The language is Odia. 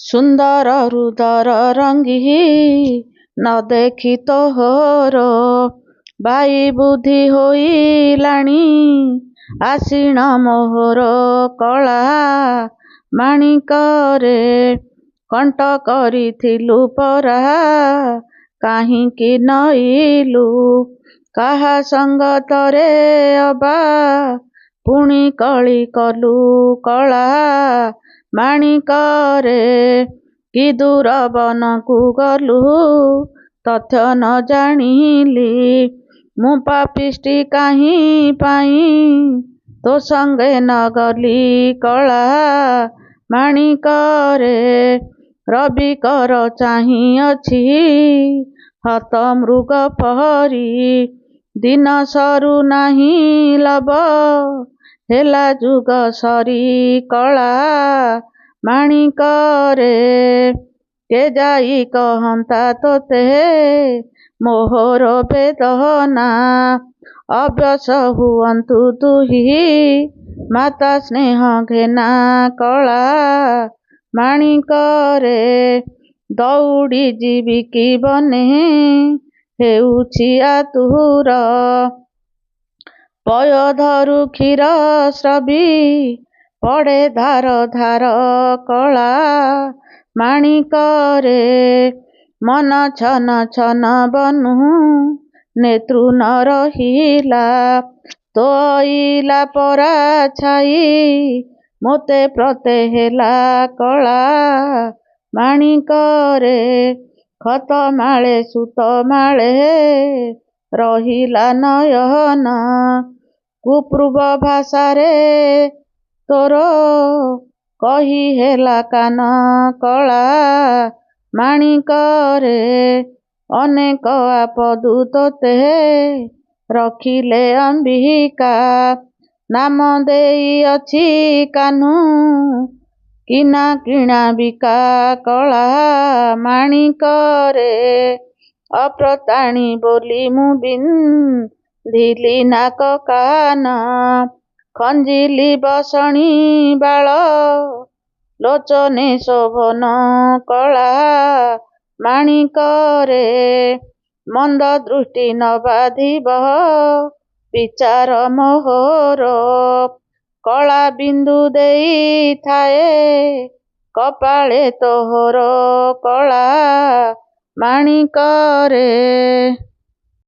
ସୁନ୍ଦର ହୃଦର ରଙ୍ଗୀ ନ ଦେଖି ତୋହର ବାଇ ବୁଦ୍ଧି ହୋଇଲାଣି ଆଶିଣ ମୋହର କଳା ମାଣିକରେ କଣ୍ଟ କରିଥିଲୁ ପରା କାହିଁକି ନଇଲୁ କାହା ସଙ୍ଗତରେ ଅବା ପୁଣି କଳି କଲୁ କଳା ମାଣିକରେ କି ଦୂର ବନକୁ ଗଲୁ ତଥ୍ୟ ନ ଜାଣିଲି ମୁଁ ପାପିଷ୍ଟି କାହିଁ ପାଇଁ ତୋ ସଙ୍ଗେ ନ ଗଲି କଳା ମାଣିକରେ ରବିକର ଚାହିଁଅଛି ହତ ମୃଗ ପରି ଦିନ ସରୁ ନାହିଁ ଲବ ହେଲା ଯୁଗ ସରି କଳା ମାଣିକରେ କେ ଯାଇ କହନ୍ତା ତୋତେ ମୋହର ବେଦନା ଅବଶ ହୁଅନ୍ତୁ ଦୁହି ମାତା ସ୍ନେହ ଘେନା କଳା ମାଣିକରେ ଦଉଡ଼ି ଯିବି କି ବନେ ହେଉଛି ଆତୁର ପୟ ଧରୁ କ୍ଷୀର ସ୍ରବି ପଡ଼େ ଧାର ଧାର କଳା ମାଣିକରେ ମନ ଛନ ଛନ ବନୁ ନେତୃ ନ ରହିଲା ତୋ ଅଇଲା ପରା ଛାଇ ମୋତେ ପ୍ରତେ ହେଲା କଳା ମାଣିକରେ ଖତ ମାଳେ ସୁତ ମାଳେ ରହିଲା ନୟନ କୁପୂର୍ବ ଭାଷାରେ ତୋର କହି ହେଲା କାନ କଳା ମାଣିକରେ ଅନେକ ଆପଦୁ ତୋତେ ରଖିଲେ ଅମ୍ବିକା ନାମ ଦେଇଅଛି କାହ୍ନୁ କିନା କିଣା ବିକା କଳା ମାଣିକରେ ଅପ୍ରତାଣୀ ବୋଲି ମୁଁ ବିନ୍ଧିଲି ନାକ କାନ ଖଞ୍ଜିଲି ବସଣି ବାଳ ଲୋଚନେ ଶୋଭନ କଳା ମାଣିକରେ ମନ୍ଦ ଦୃଷ୍ଟି ନ ବାଧିବ ବିଚାର ମୋହର କଳା ବିନ୍ଦୁ ଦେଇଥାଏ କପାଳେ ତୋହର କଳା ମାଣିକରେ।